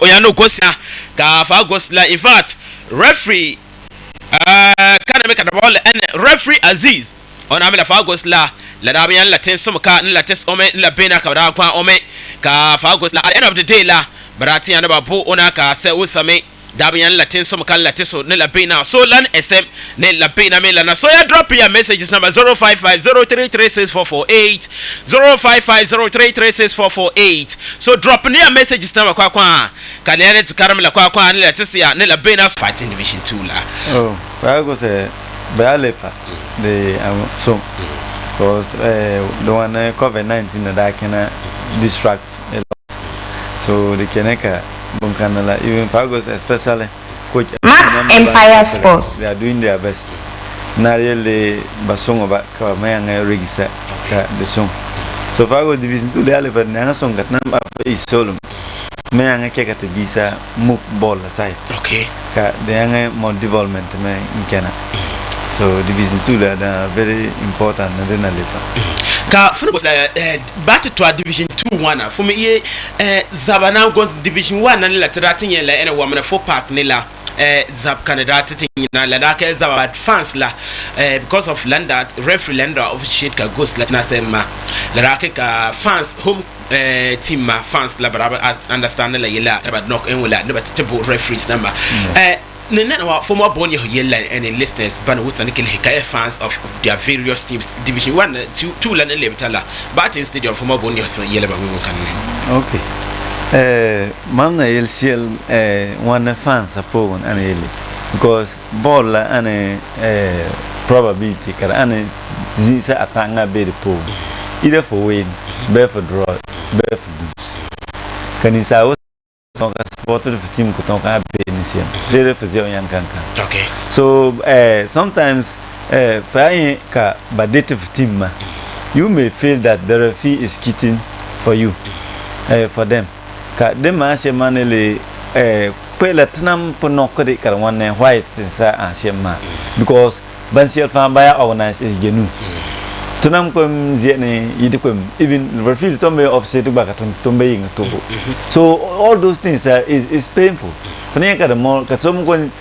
oyano gosia ka fa gosla in fact referee kana make the ball and referee Aziz on amela fa gosla la dabian la ten som ka la test ome la bena ka da kwa ome ka fa gosla at the end of the day la barati anda ba bo ona ka se usame dabian la ten som ka la teso ne la bena so lan sm ne la bena me la na so ya drop your messages number 0550336448 0550336448 so drop your messages number kwa kanene tikaramla kwa ne la tesia ne la bena fighting division 2 la oh I go say Bealepa the so because the one COVID-19 that can distract a lot. So the Keneka Bunkanala, even Pagos, especially coach Maxx Empire Sports. They are doing their best. Narele Basong about Kamayanga Regisa, the song. So Pago Division 2, the Elephant Nanasong got number is solemn. Mayanga Keka Visa move ball aside. Okay. The young more development in Canada. So Division 2 are very important and then later. Ka football back to a Division 2 one for me Zabana goes Division 1 and la tratin yela and a woman for park nila Zab Canada tin na la dake Zabad fans la because of land that referee lender of shit ka ghost la na sema la dake ka fans home team ma fans la baraba as understand la yela about knock en wala never table referees number Nana for more bony yella and listeners, but who's an Hikaya fans of their various teams, Division 1, 2, and 11, but instead of more bony yellow. Okay. Mana LCL one fans are poor and early because ball and probability can Zisa atanga be the poor either for win, bear for draw, bear for lose. Can you say? Supporter of team could not have been zero for zero young canker. Okay. So sometimes for badative team you may feel that the referee is cheating for you for them. Them as a manly Pelatinam Ponokari one white and Shema because Bansiel fan by organized is genu. Tunam kum ziene yidikum even refill tombe of setu bakatum tombeing tobo. So all those things is painful. Faneka the more kasum kun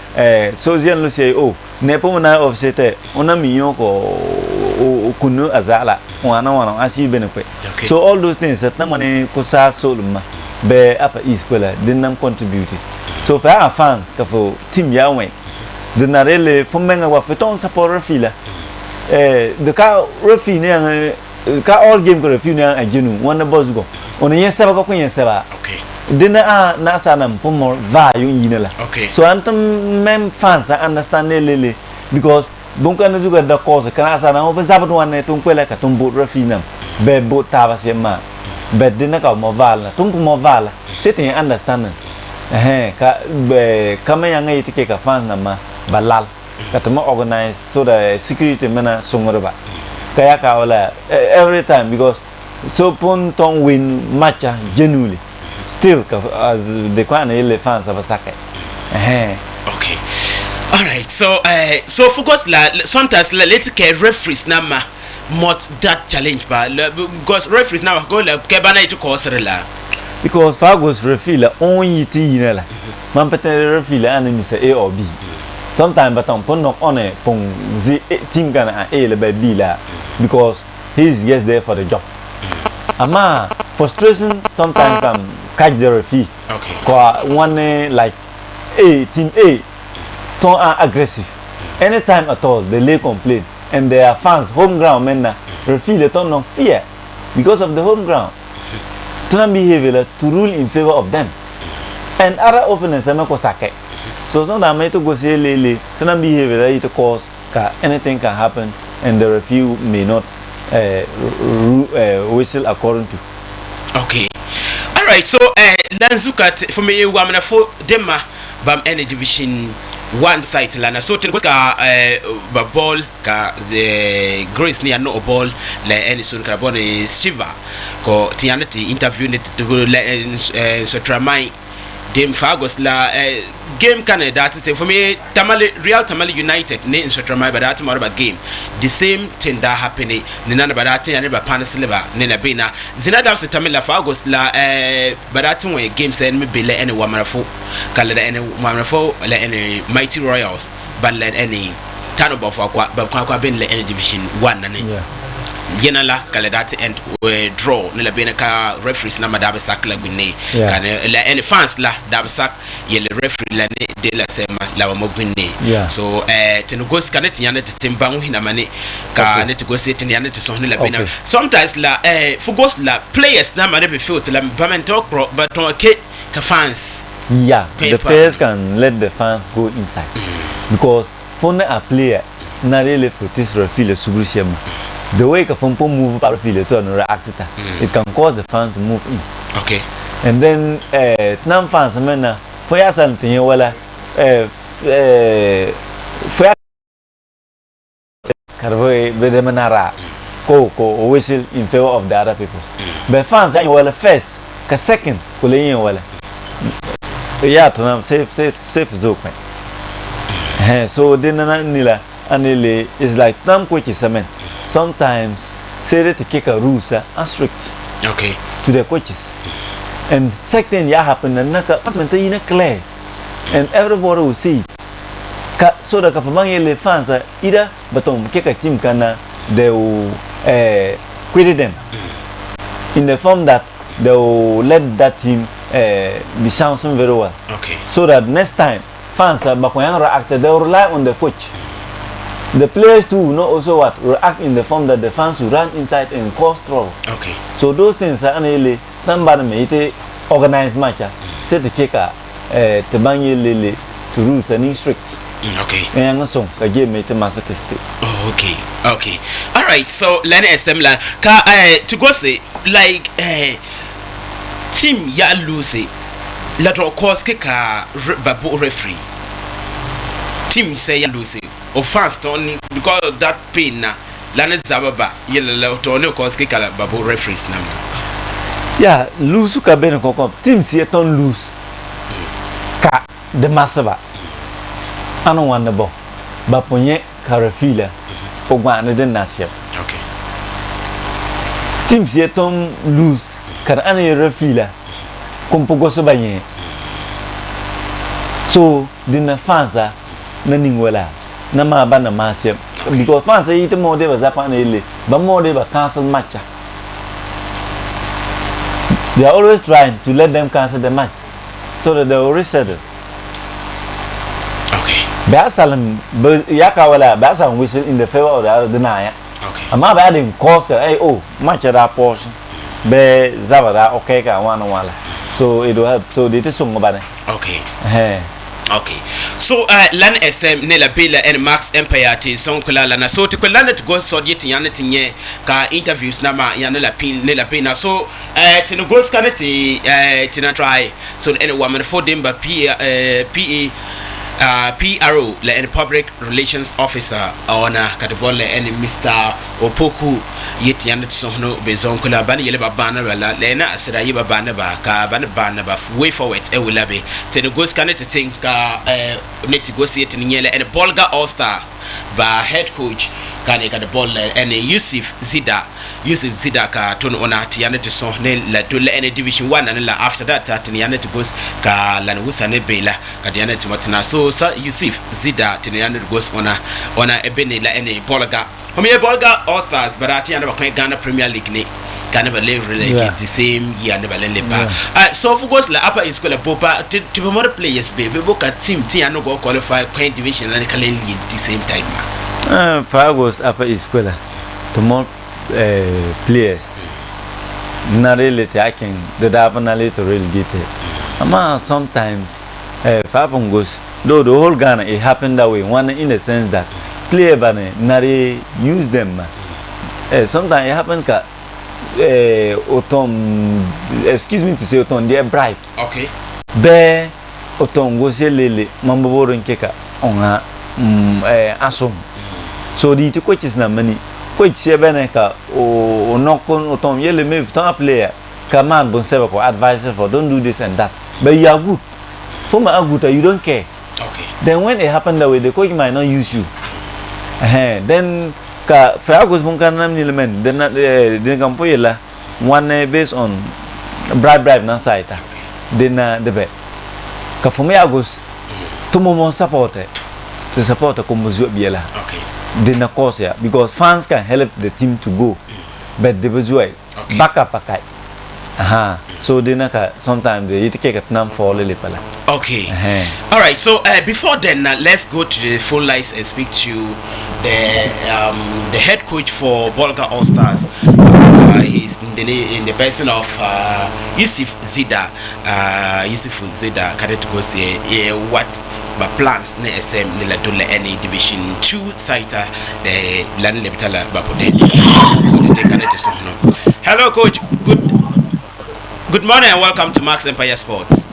so zian lo say oh nepo na of sete ona miyoko kunu azala wana asi benekwe. So all those things that namane kusa soluma be apa iskwela dinam contributed. So for our fans kafo team yawe dinarele fumenga wa feton support refila the car referee car all game ko referee na agenu one boss go on yesaba ko yesaba okay dina na sanam pomo va yo yinela okay so antum même fans understand lele because bunka na juga da cause kana sana o bezaba one tum kwela ka tum bo referee nam be bo taba sema be dina ka mo vala tum mo vala c'est understand ka be kama yanga yitike ka fans na ma balal Katama organized so the security mena songorba. Kayaka wala every time because so ponton win matcha genuinely. Still as the kwana ile fans of a sake. Okay. Alright, so focus la sometimes let's get referees nama mod that challenge ba because referees now go la kebana to cause la. Because Fagos referee la only tina la. Man pete referee la enemy say A or B. Sometimes but on knock on a pong the team gonna A le B la because he's just there for the job. Ama frustration sometimes can catch the referee. Okay. Cause one like team A turn aggressive. Anytime at all they lay complaint and their fans home ground men referee they turn on fear because of the home ground. Turn behavior to rule in favor of them. And other opponents are not sake. So sometimes I to go say lele, turn behavior to cause anything can happen and the referee may not whistle according to. Okay. Alright, so let's look at for me woman for them bam any division 1 site lana so ten ka ball ka the grace ni no ball le any sun ka bone silver ko tianati interview net to so tramai game Fagos la game kind that for me Real Tamale United ne instructor but that more about game the same thing that happening ne na ba that thing ba pan silver ne na be na zinada se Tamale Fagos la but that when game say me be le any wamarafo kala any wamarafo le any Mighty Royals but le any tano ba kwa ben le any division 1 na ne yenala kala that and draw ne la be ka referees na madaba sakla gwinne kan la any fans la daba sak ye le referee la ne de la sema la mo gwinne so tenugos kan tinya ne timba hu hina mane ka ne to go set ne ne to so ne la be na sometimes la fugos la players na mane be feel la ba talk but on ka fans the players can let the fans go inside because for a player na really for this referee subrusiam the way the phone move power field to react it can cause the fans to move in. Okay. And then nam fans mena for ya something wala for carve be de manara ko whistle in favor of the other people. But fans ay wala first ka second ko le yin wala. Ya to nam safe zone. So then nila anele is like nam ko kisamen. Sometimes say to kick a rules are strict to the coaches and second ya happen and naka in a clear and everybody will see so the Kafamang fans either but kick a team kana they will credit them in the form that they will let that team be sounding very well so that next time fans react they will rely on the coach. The players too know also what react in the form that the fans will run inside and cause trouble. So those things are really somebody may organize match. Set the kicker to bang lily to rules and strict. And so a game made a master test. Okay. All right. So Lenny Estemla to go say like team ya lose let of course kicker babu referee. Team say ya lose. Or fast on because of that pain na Lanet Zababa yellow to cause kikala babu referees number. Yeah, lose ka ben ko team see ton lose. Ka the massaba. Ano wan bo. Ba ponye ka refila. Ogwa ne den nasia. Team see ton lose. Ka ane refila. Kompogo so banye. So dinna fansa na ningwala. Nama bana masem because fans say it more de bazapa na ile but more de cancel match. They are always trying to let them cancel the match so that they will resettle. Basalam yaka wala basam whistle in the favor of the other denier. Ama ba dem cause match that portion be zavara ka wana wala so it will help so they song about Okay. So lan SM ne la bela and Maxx Empire te son kula na so te kula to go so yet yan tinye ka interviews na ma yan la pin ne la pina so te no go scan te na try so any woman for them ba PRO le and public relations officer ona kadebole and Mr. Opoku yet yan so no be zon kula ban yele ba bana la le na asira yiba bana ba ka bana ba way forward e will be te no go scan te think need to go see it in Yele and Bolga All Stars by head coach can the ball and Yusuf Zida ka ton ona tiane to son la to la any division 1 and la after that tiane to goes ka la wusa ne bela ka tiane to matna so Yusuf Zida tiane goes ona ebene la any Bolga Bolga All Stars but tiane ba Ghana Premier League ne Canada relate the same year never let so for goes la upper is called a popa to more players baby book a team no go qualify point division and can lead the same time Fagos upper is called to more players not really taking the definitely to really get it ama sometimes Fagos though the whole Ghana it happened that way one in the sense that player bane not use them sometimes it happens that excuse me to say autom they are bribe be autom go se lele mambo boro nkeka onha asom so the coaches na mani coach se bene ka o nokon autom yele me ton player command bon se ko advisor for don't do this and that but you are good Former Aguta, you don't care. Okay. Then when it happened that way, the coach might not use you. Then ka Fergus Munkanam Nilemen, then can put one based on bribe na site. Then the bet. Ka for me Agus to more support to support a Kombuzu Biela. Okay. Then of course yeah, because fans can help the team to go. But the Buzuai back up a kite. So then sometimes they take a nam for Lilipala. Okay. All right. So before then, let's go to the phone lines and speak to the head coach for Bolga All Stars. He's in the person of Yusuf Zida. Yusuf Zida. Can go say what my plans ne SM nila dole any Division 2 site the land lebitala bapote. So they take it to sono. Hello, coach. Good morning and welcome to Maxx Empire Sports.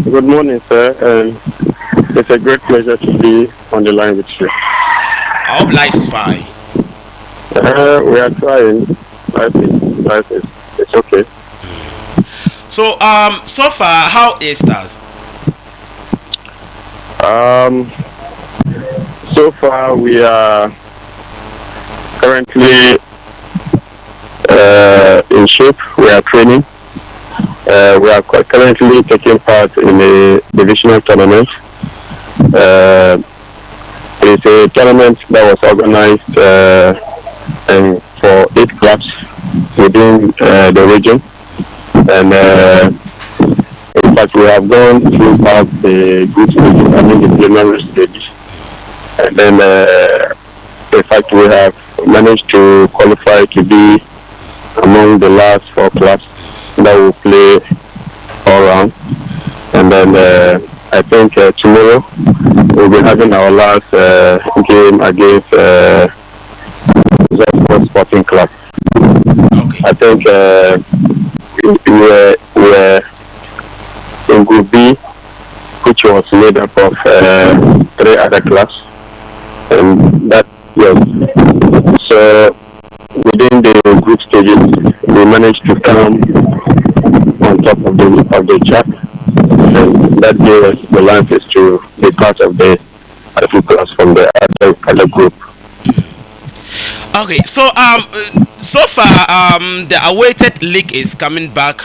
Good morning, sir. It's a great pleasure to be on the line with you. I hope life is fine. We are trying. Life is it's okay. So so far, how is stars? So far we are currently in shape. We are training. We are currently taking part in a divisional tournament. It's a tournament that was organized and for 8 clubs within the region. And in fact, we have gone through past the group stage, I mean the preliminary stage. And then, in fact, we have managed to qualify to be among the last 4 clubs that will play all round. And then I think tomorrow we'll be having our last game against Zephyr Sporting Club. Okay. I think we were in Group B, which was made up of 3 other clubs. And that, yes. So within the group stages, we managed to come on top of the chart, and that gave us the chances to be part of the other class from the other group. Okay, so so far the awaited league is coming back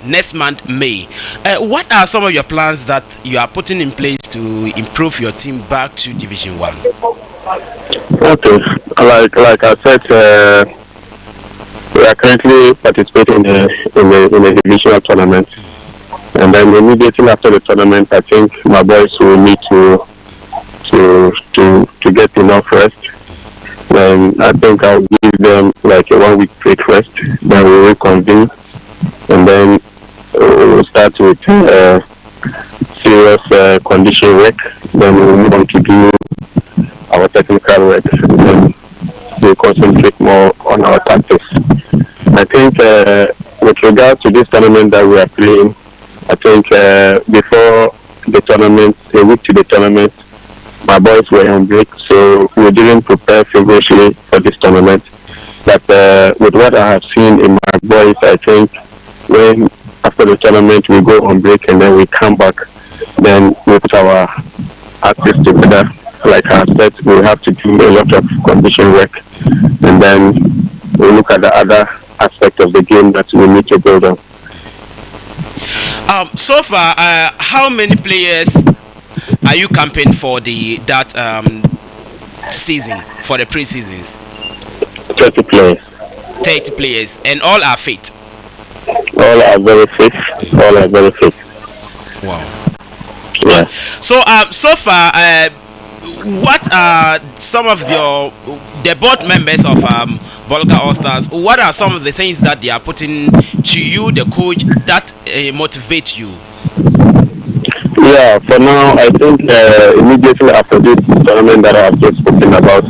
next month May. What are some of your plans that you are putting in place to improve your team back to Division 1? Okay, like I said, we are currently participating in a divisional tournament, and then immediately after the tournament, I think my boys will need to get enough rest. Then I think I'll give them like a 1-week break rest. Then we will reconvene, and then we'll start with serious condition work. Then we'll move on to do our technical work. Then we concentrate more on our tactics. I think with regard to this tournament that we are playing, I think before the tournament, a week to the tournament, my boys were on break, so we didn't prepare feverishly for this tournament. But with what I have seen in my boys, I think when after the tournament we go on break and then we come back, then we put our assets together. Like I said, we have to do a lot of condition work, and then we look at the other aspect of the game that we need to build on. So far, how many players are you camping for that season, for the pre-seasons? 30 players. 30 players, and all are fit? All are very fit. Wow. Yeah. So so far, what are some of the board members of Bolga All Stars? What are some of the things that they are putting to you, the coach, that motivate you? Yeah, for now, I think immediately after this tournament that I have just spoken about,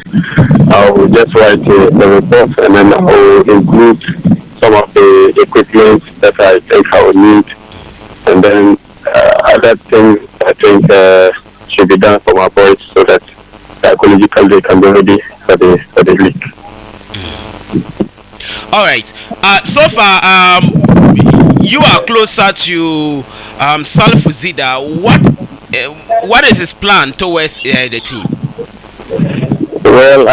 I will just write the report, and then I will include some of the equipment that I think I will need, and then other things I think should be done for my boys so that psychologically they can be ready for the league. All right. So far, you are closer to Salfu Zida, what is his plan towards the team? Well,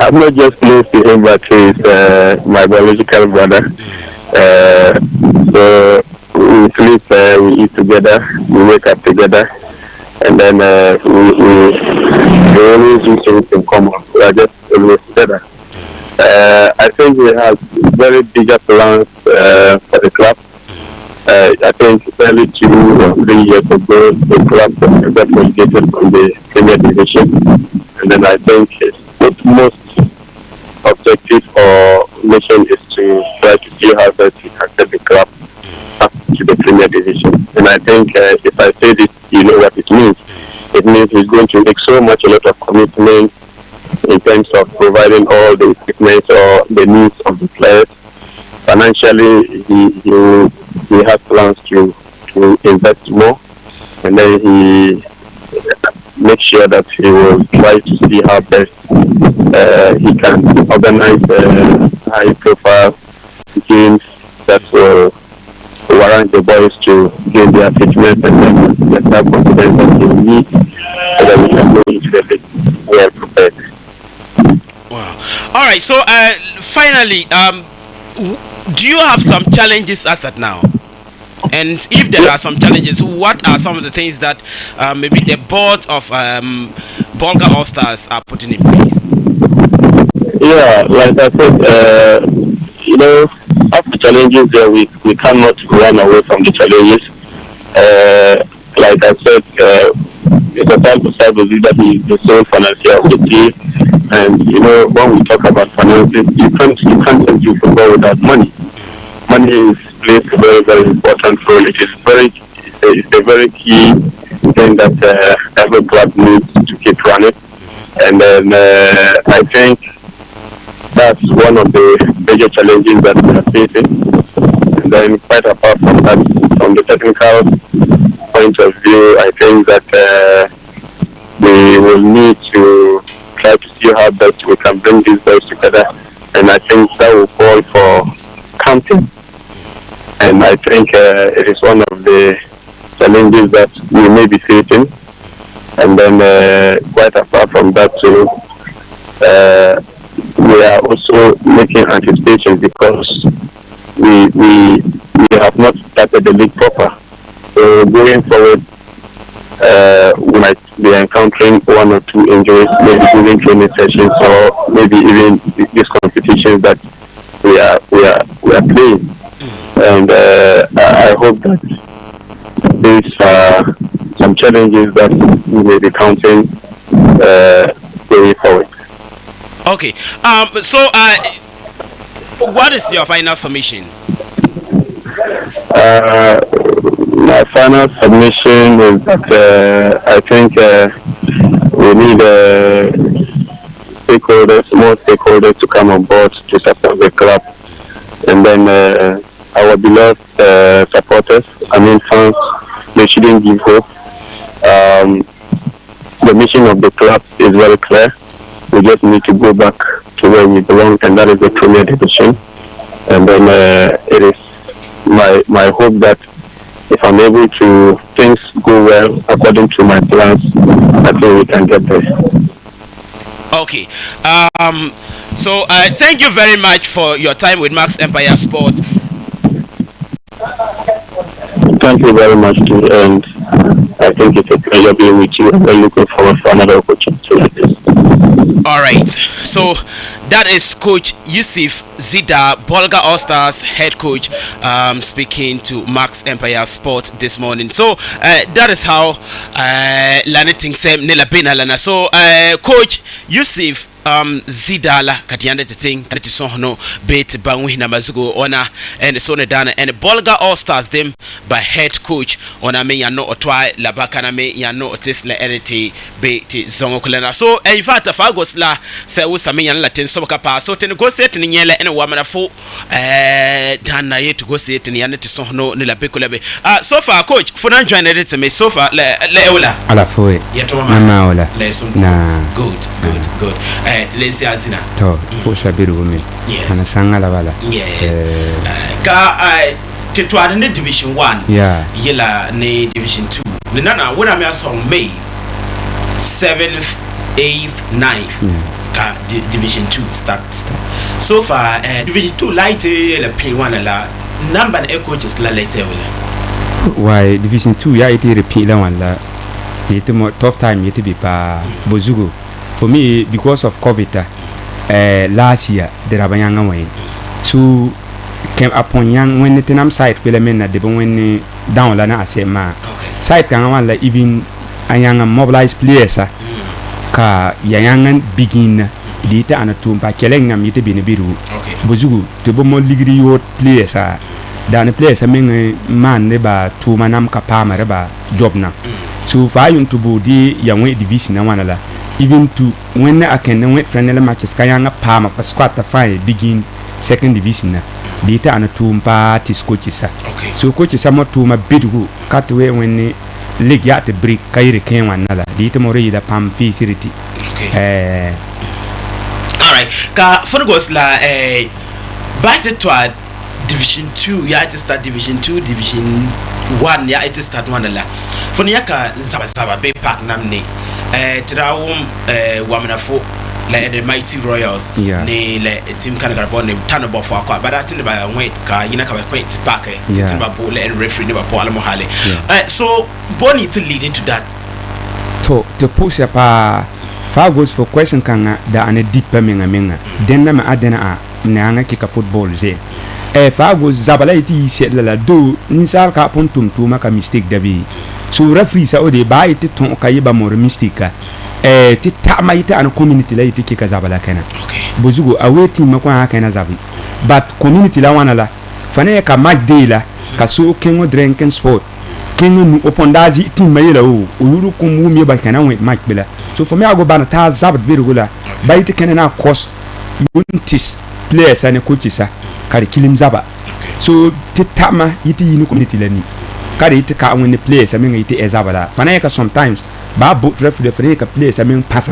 I'm not just close to him, but he's my biological brother. So we sleep, we eat together, we wake up together, and then we always do things in common. We are just always together. I think we have very bigger plans for the club. I think early 2 or 3 years ago, the club got relegated from the Premier Division, and then I think its most objective or mission is to try to see how best we can get the club up to the Premier Division. And I think if I say this, you know what it means. It means he's going to make a lot of commitment in terms of providing all the equipment or the needs of the players. Financially, he has plans to invest more, and then he makes sure that he will try to see how best he can organize high-profile games that will warrant the boys to gain their fitness and then get that confidence that they need so that we can go into the league well prepared. Wow. All right. So, finally, do you have some challenges as at now? And if there are some challenges, what are some of the things that maybe the board of Bolga All Stars are putting in place? Yeah, like I said, after challenges there, we cannot run away from the challenges. Like I said, it's a time to start with that he is the sole financier of the team. And when we talk about finances, you can't do football without money. Money plays a very, very important role. It's a very key thing that every club needs to keep running. And then I think that's one of the major challenges that we are facing. And then quite apart from that, from the technical point of view, I think that we will need to try to see how best we can bring these boys together. And I think that will call for camping. And I think it is one of the challenges that we may be facing. And then quite apart from that too, we are also making anticipations because we have not started the league proper. So going forward, we might be encountering 1 or 2 injuries, maybe during training sessions or maybe even these competitions that we are playing. And I hope that these are some challenges that we may be counting going forward. Okay. So, what is your final submission? My final submission is that I think we need more stakeholders to come on board to support the club. And then our beloved supporters, fans, they shouldn't give hope. The mission of the club is very clear. We just need to go back to where we belong, and that is the Premier Division. And then it is my hope that if I'm able to, things go well according to my plans, I think we can get there. Okay. So thank you very much for your time with Maxx Empire Sport. Thank you very much too, and I think it's a pleasure being with you, and we're looking forward for another opportunity like this. All right, so that is Coach Yusuf Zida, Bolga All Stars head coach, speaking to Maxx Empire Sport this morning. So that is how Laniting Sem Nila Benalana. So Coach Yusuf Zidala Katianda Ting Katisono Bet Bangwina Mazugo Ona and Sonedana and Bolga All Stars them by head coach Ona me ya no otwa labakana me ya no otisla eriti be ti zongokulena. So in fact afagos la se usame ya latin soboka pa so ten go set ni nyele ene wamana fo dana yetu go set ni yaneti sono ni la bekulebe. So far coach funa join it me so far le eula ala fo yeto mama ola le so na good Tilensi azina to ko sabiru mi ana sanga la bala yes ka to are in Division 1. Yeah. Yela ne Division 2. The nana when I'm song May 7th, 8th, 9th. Division 2 start. So far, Division 2 light la P1 la number of coaches la later. Why Division 2 ya iti repeat la one la. It more tough time yet be pa Bozugo. For me, because of COVID, last year there are young away. So came upon young when the tenam site will mean that the when down lana say ma site can one like even a young mobilized players ka young begin dita and a tomb by killing them yet be in a biru. Bozugo to be more ligri players than a place. I mean man neba 2 manam kapama reba job na. So for you to body young division na one la even to when I can wait friendly matches kayanga palm for squad to find begin second division na data and two parties coaches. Okay. So coaches are more to my bid who cut away when league at the break kairi came one another data more the palm facility. Okay. All right. Ka for goes la back to Division 2 ya it start Division 2 Division 1 ya it start one la for yaka zaba be park namne trawum wamanafo like the Mighty Royals ne le team kan garbo ne tanabo for akwa but that ba wait ka yina ka kwet park team ba ball and referee ne ba ball mo hale so boni to lead to that to push up far goes for question kan da ane deep menga den na ma adena na anga kika football je far goes zabala iti set la do ni sar ka pon tum ka mistake dabi so referee sa o de ba iti ton ka yiba more mistake ti tama ite an community la ite kika zabala kana bozugo aweti makwa haka na zabi but community la wana la fane ka magde la ka so kengo drinking sport kengo nu opondazi ti mayela o yuru kumu mi ba kana we match bela so for me I go ban ta zabat be regular ba ite kana na course untis players and coaches kari kilim zaba so ti tama ite yinu community la ni kari ite ka when the players I mean ite ezabala fane ka sometimes ba boat referee ka place amen pass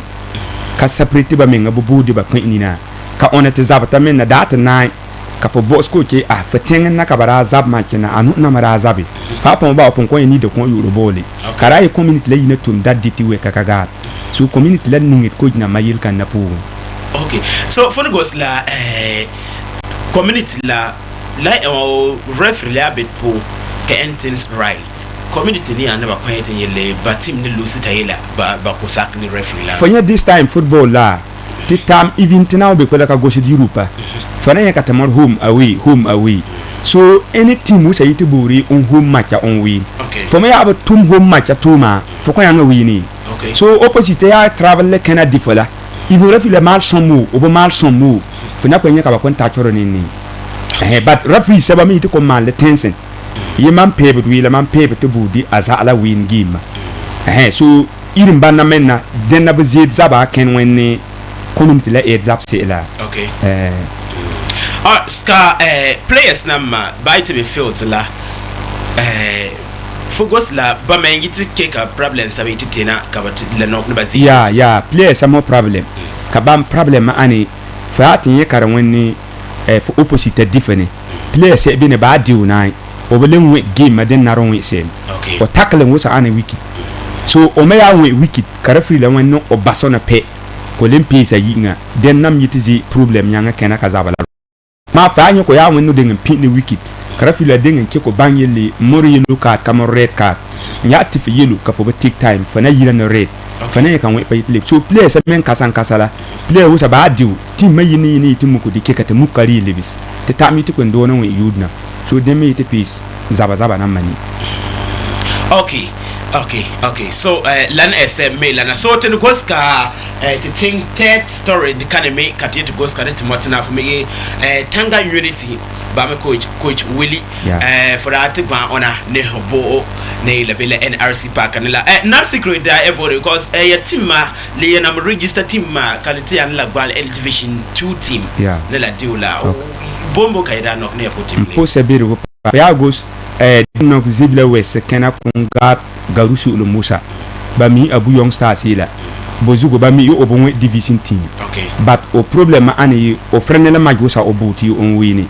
ka separate ba men abubu de ba kan inina ka onete zabata men na data nine ka fo boss ko ke fa tengen na ka bara zab ma kina anu na mara zabi fa pon ba pon ko ni de ko yuro bole kara yi community la yina tum that diti we ka kaga so community la ningit ko na mayil kan na pu okay so for goes la community la referee la bit po ka entities rights community ni anda ba kwete yele but team ni lose tayela ba ko sak ni referee la for this time football la the time even now be ko la ka go to Europe for na ka tamor home away so any team which are buri on home match on win for me have two home match tuma for ko yanga wini so opposite ya travel le kana difola even referee le mal son mot obo mal son mot for na ko nyaka ba kon ta choro ni but referee seba mi to ko mal le tension ye man paper we la man paper to budi aza ala win game so irin banna menna den na bezid zaba ken when community la e zap se la ska players nama by to be filled la focus la ba men yiti ke ka problem sabe titena ka ba la nok ba zi yeah players are more problem ka bam problem ani fa tin ye karan when for opposite different players e bi ne ba diu nai obelen we game den naron we sem o tackle wo sa ana wiki so o me ya we wiki kara free la wen no o basona pe ko lempi sa yinga den nam yitizi problem nyanga kena kazabala ma fa anyo ko ya wen no den pin ni wiki kara free la den ke ko banyele mori yellow card kama red card nya tif yellow ka fo ba take time fa na yira no red fa na kan we pa play so play sa men kasan kasala play wo sa ba diu team mayini ni timu ko dike kata mukari lebis te tamiti ko ndo no we yudna so they made a piece zaba na mani okay so lan SMA lana so ten goska to think third story the kind of make kat to goska to motina for me Tanga Unity ba me coach Willie for that ba ona ne hobo ne labela NRC park and la not secret there everybody because your team le na register team quality and la gwal division 2 team ne la diula bombo kaida nok ne potim pose biru ya goes nok zibla west kana kunga garusu lo musa ba mi abu young stars hila bozugo ba mi obonwe division team but o problem ani o frenela majusa obuti on wini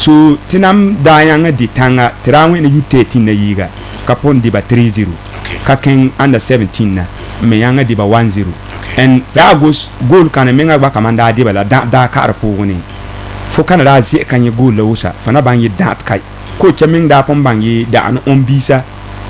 So tinam dayanga di tanga trawe na U13 na yiga kapon di ba 3-0. Ka ken under 17 na me yanga di ba 1-0. And Vagos goal kana menga ba kamanda di ba la da karpo woni. Fo kana da zi kan ye goal la usa fana bangi dat kai. Ko chaming da pon bangi da an ombisa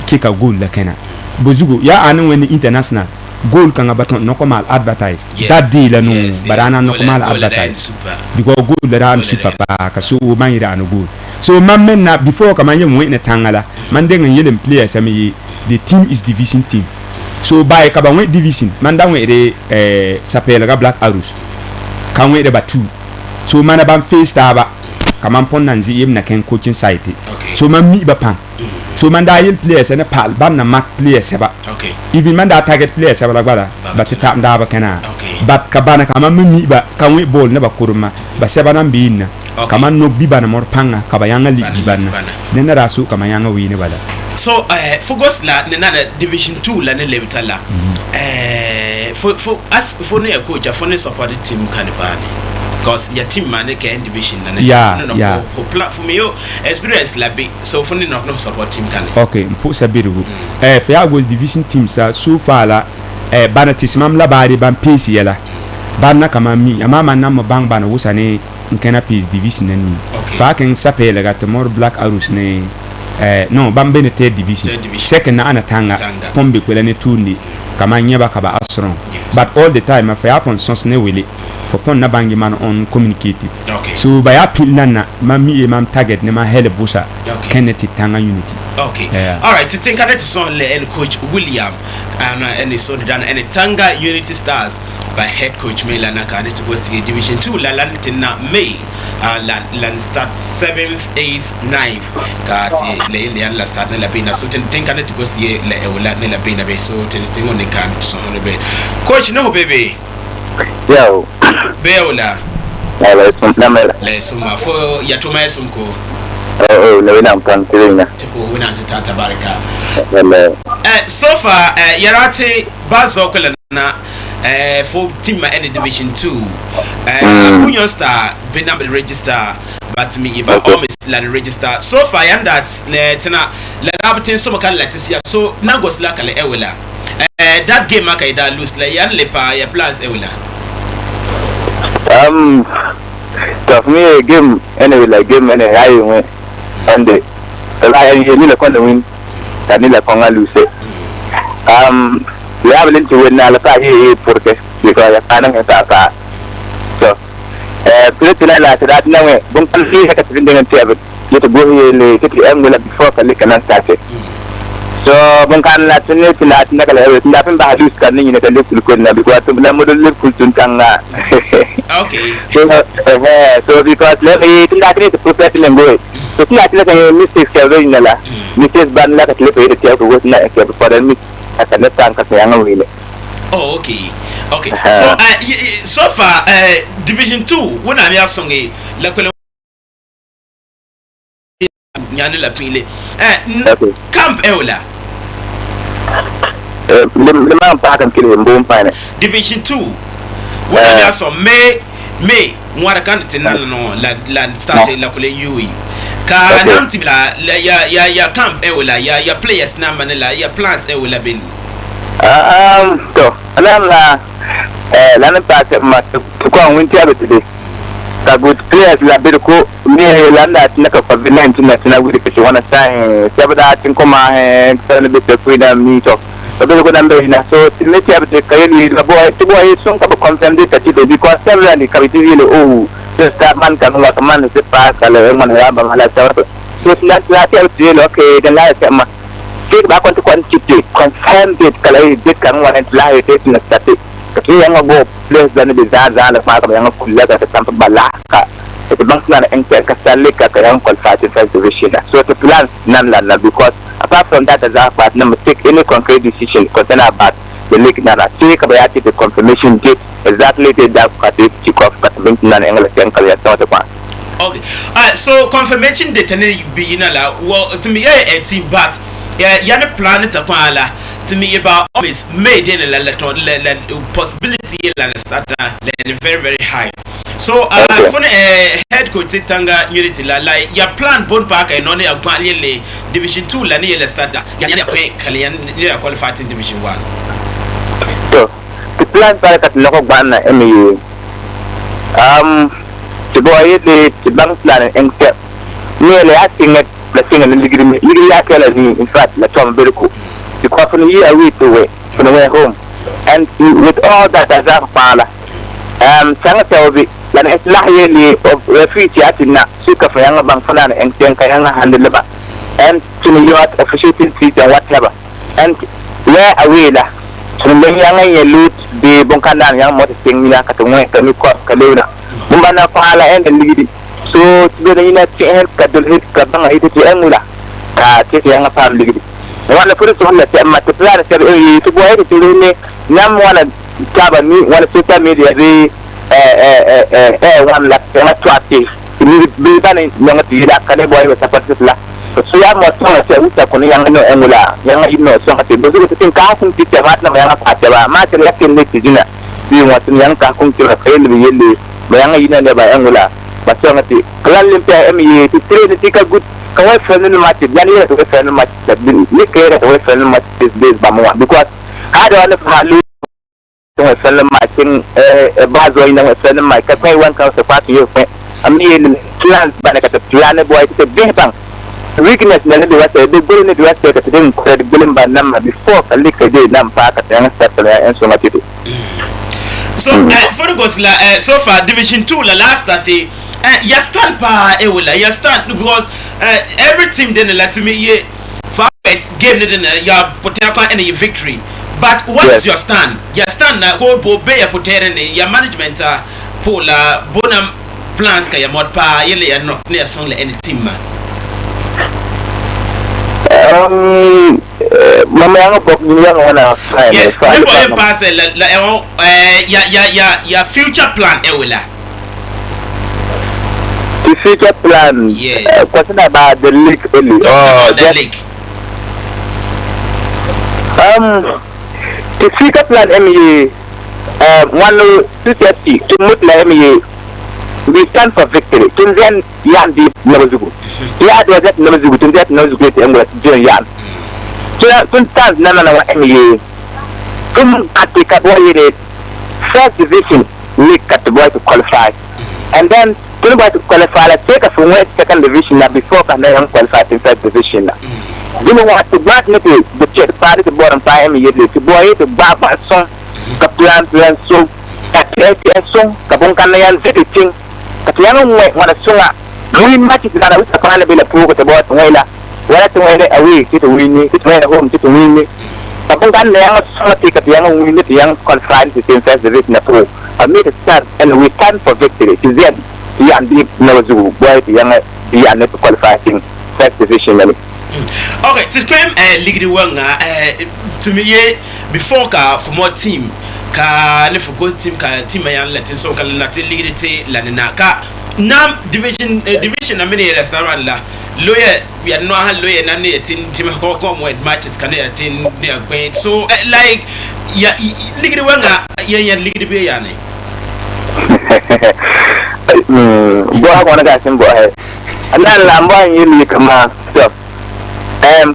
kika goal la kana. Bozugo ya anu when international goal kan abaton no mal advertise that deal no barana no mal advertise because goal da am super pa ka so man ira no goal so man men na before ka man yem we na tangala man de ngan yelem players am yi the team is division team so by ka ba we division man da we de sapela ga black arrows kan we de ba 2 so man ba face ta ba ka man pon nan zi yem na ken coaching site so man mi ba pan so man da yel players na pal ban na mark players ba even man da target players ba la bala ba ti tam da ba kana but ka bana ka man mi ba kan we ball na ba kurma ba se ba nan bin ka man no bi bana mor panga ka ba yanga li bi bana ne na rasu ka man yanga wi ne bala so focus la ne na division 2 la ne lebitala for as for ne coach for ne support team kan bani because your team man can division and platform your experience labi so for no support team can okay mpusa biru for ya go division teams so far la banatis mam la bari ban PC yala banna kama mi amama nam bang bana wusane nkena peace division ni fa kan sapele gat more black arrows ne no ban bene third division second na anatanga pombe kwela ne tundi kama nyeba kaba asron but all the time fa ya pon sons ne wele for pon na bangi man on communicated so by appeal nana mami mam target ne ma hele busa Kennedy Tanga unity all right to think that is on and coach William and so done and Tanga Unity Stars by head coach Melana can to go see division 2 la lantina May land start 7th 8th 9th got le la start na la bina so think can to go see la la bina be so think on the can so on the bed coach no baby yo beola le suma fo ya tuma sumko le wina mpantirina tipo wina tata baraka so far yarate bazokela na for team any division 2 Awinyam Star been number register but me iba almost land register so far and that tena la rabatin so makala latisia so nagos la kala ewela that game aka da lose la yan lepa ya plans ewela tough me a game anyway like game and I win and the I ni la kon win tani la kon lose we have to win na la pa porque because ya kana ta so pretty la ta na we bon kan fi ka tin den tebe you to go here le kiti am wala before ka le kana start so bon kan la tin na kala we na fin ba lose kan ni ne ka le ko na because to la model le tun tanga okay so because let me tin da to professional go so tin da ka mistakes ka we na la mistakes ban la ka le pe te ko na ka for the me aka le tan ka ya ngawile okay so so far division 2 when am ya songe la ko nyane la pile camp eola le ma pa kan kile mbom pa ne division 2 when am ya so me ngwara kan tinala no la start la ko le yui ka nam tibla ya camp eola ya players na manela ya plans eola ben to alam la la pa ma ko an winti abete ka good players la be ko me landa na ka COVID-19 na wuri ke wana sai sabada tin kuma sai be te freedom ni to so be ko nambe na so tin ti abete ka ni la boy ti boy son ka confirm de tati de because several ni ka ti le o just that man kan wa man se pa ka le man ya ba mala sa so na ti abete lo ke de la se ma ke ba kon ti confirm de ka le de kan wa la te na tati kasi yang go place dan di zaza la pa ka yang kulla ka tampa balaka ito bang na engke ka salik ka yang qualified first division so the plan nan la because apart from that as part number take any concrete decision concerning about the league na take ka bayati the confirmation date exactly the that ka the kick off ka bin nan english yang kala ta pa okay so confirmation date ni bi na la well to me team but yana plan it upon la to me about always made in a possibility la start very very high So for head coach Tanga Unity like your plan both back and only a Division 2 la ni le start ya Kalian qualified in Division 1. So the plan para kat loko bana MU to boy the bank plan and nearly asking it the thing and ligri in fact la Tom Berko because from here away to way from the way home and with all that as a pala Changa Toby lan islah yeli of refugee atina suka fa yanga bang fulana en tenka yanga handle ba and to New York officiating seat and whatever and where away la to the yanga yelut de bonkana yang mo ting ni ka tungwe ka mi ko ka leuna bumbana pala en ligidi so to the ina chen ka dul hit ka bang ite ti engula ka ti yanga pam ligidi wala furu so la te ma te plara te to boy te ne nam wala taba ni wala social media be one la na twati ni be bani nyanga ti da kale boy be sapatu la so ya mo so se uta ko ni yanga no engula yanga ino so ka te do ko tin ka kun ti te mat na yanga pa te ba ma te la ken ni ti dina bi mo tin yanga ka kun ti ra fe ni yelle yanga ina ne ba engula ba so ngati kala limpe mi ti tre ni ka good ka wa fe ni ma ti yani ya to fe ni ma ti ni ke ra to fe ni ma ti base ba mo because I don't know to film matching bazo ina film my ka kai wan ka se fatu yo ami plan bana ka plan boy to be bang weakness na le wate de gol ne wate ka tin ko de golim ba nam before ka lika de nam pa ka tan start la en so matiti so for the goes la so far Division 2 la last that ya stand pa ewela ya stand because every team then let me ye for game ne ya potential any victory. But what's your stand? Your stand na go be ya potere ne ya management pola bonam plans ka ya mod pa yele ya no ne song le any team ma. Mama yang pop ni yang wana. Yes, we go pass la ya future plan ewela. The future plan. Yes. Question about the league only. The league. The future plan ME one to mut la ME we stand for victory. Tunzian yan di nabazugu. Ya do that nabazugu tunzian nabazugu te ngwa jon yan. Tun stand na ME. Tum atika boy the first division league category to qualify. And then tun boy to qualify la take from second division na before can they qualify in first division na. You know what? To back the check party to bottom time immediately. To boy to back my son, the plan so, so, Kabon Kanayan visiting. Katiano when a song, green matches that I was a plan to be a pool with the boy to Wela. Where to win a week, to win me, to win a home, to win me. Kabon Kanayan summer take a young win with the young confined to the first division of pool. I made a stand and we stand for victory. To them, the young deep Nawazu, boy, the young, the young to qualifying first division. Okay, to claim Ligidi Wanga to me before ka for more team ka ne for good team ka team ayan latin so ka na te Ligidi te lanina ka nam division na many last round la lawyer we are no ha lawyer na ne team ko mo matches ka ne team ne agbe so like ya Ligidi Wanga yan Ligidi be ya ne bo ha ko na ga sim bo he ana la mbo yin yi kama stuff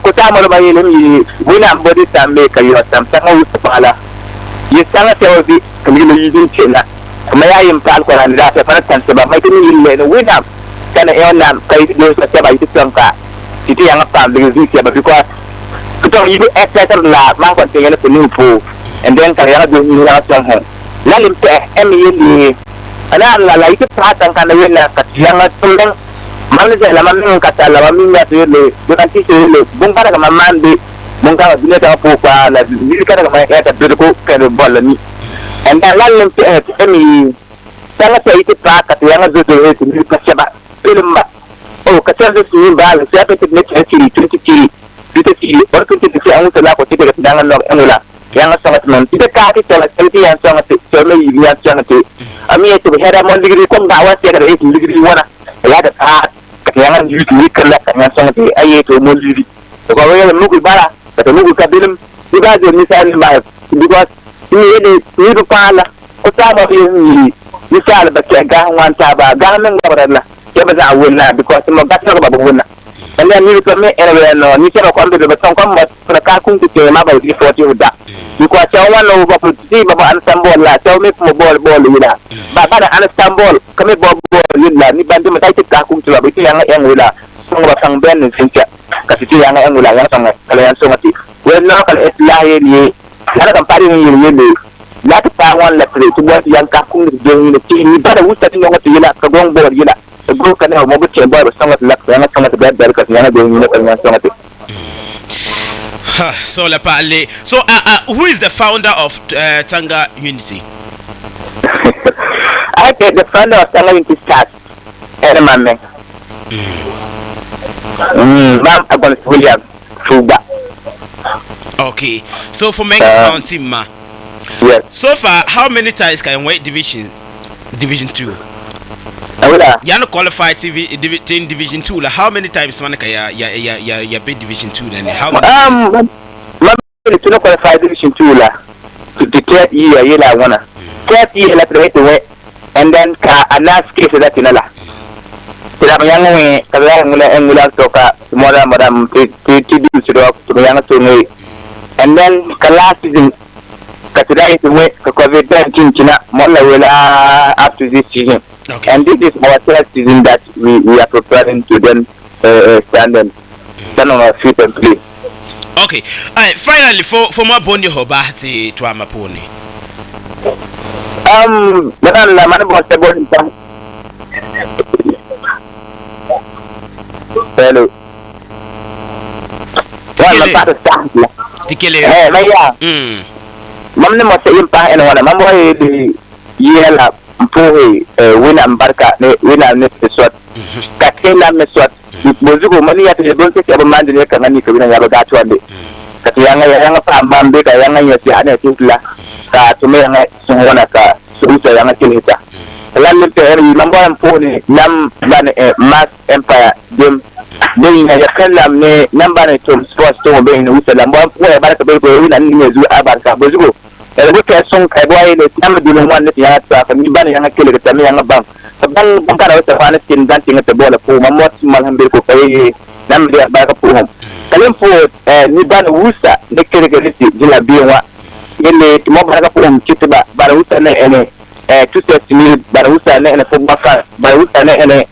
kuta mo ba yele mi wina body tambe ka yo tam tanga usala yi sanga teobi kamilo yidin chena kuma yayin pal ko ran da ta fara tan ba mai tin yille no wina kana e onam kai do sa ta ba yi tsanka titi yang pam de zi ba because kuto yi exeter la ma ko te yele ko po and then ka yang do ni la tsang ha la lim te em yele ana la yi ta tan kana wina ka yang tumben manager la mamin kata la mamin ya tele durante tele bungkara kama mande bungkara dile ta po kwa la dile kara kama ya ta dile ko kene bolla ni and then lalem te emi tanga te ite pa kata yang zo zo ite ni ka seba filma o ka tanga su ba la ya te ne te kiri ite kiri or kun te te anu te la ko te ka dangan no enula yang sangat men ite ka ti tela te yang sangat te me yi yang sangat te ami ite be hera mon digri ko ba wa te ka ite digri wana ya da ta yang yuti ni kala kan sangat aye to moliri to ko wala nugul bara to nugul kabilim diga je ni sa ni ba because ni do pala ko ta ma ni you can't but one taba, garment, a winner because I'm not about a winner. And then you come anywhere, no, you cannot come to the song for the car to tell about the 40 with that. Because I want to see about understand ball, tell me from ball, but I understand ball, come ball, you know, you band them, I take car to a bit young Angula, some of some band in Fincher, because young Angula, some Kalyan. We're not going to lie, not comparing you. Not a power one left to what young Kakun is doing the team, but I was setting over to you like a wrong board, you know. The broken or mobile chamber was somewhat left, and I'm not bad because you're not doing it. So, who is the founder of Tanga Unity? I think the founder of Tanga Unity starts, Edmund. Ma'am, I'm going to William Fuba. Okay, so for making team, ma. Yes. So far, how many times can you wait Division 2? You not qualified in Division 2. Like how many times man ya be Division 2 then how many? To not qualified Division 2 la. To the third year you la wanna. Third year la right away and then ka anas case that inala. Sila mayang ngula toka madam to do to mayang to and then last season today to wait COVID-19 China after this season. Okay. And this is our third season that we are preparing to then stand on our feet and play. Okay. Finally, for my boni hobati to Amaponi. Madam la man was the boni. Hello. Well, my father Tikele. Hey, Maya. Mamne mo sa impa eno wana mambo yela mpuhi wina mbarka ne wina ne swat katela me swat bozugo mani ya te bonse ke abamande ne kan ni kabina ya ba twande kati yanga pa mbambe ka yanga yesi ane tula ka tume yanga sungona ka surusa yanga kilita lalle pe mambo mpuhi nam ban Maxx Empire dem den ya kallam ne nam ban to sports to be ne usala mambo ko barka be ko wina ni mezu abarka bozugo ele ke son kai boy le tam di no wan ya ta ka mi ban ya kele ta mi ya bang bang bang ka ta fa ne tin dan tin ta bola ko ma mot mal hambe ko kay nam dia ba ka pu hom kalem fu ni ban wusa de kele ke ti dila biwa ele mo ba ka pu hom kitba ba wusa ne ene tu se ni ba wusa ne ene fu ba fa ba wusa ne ene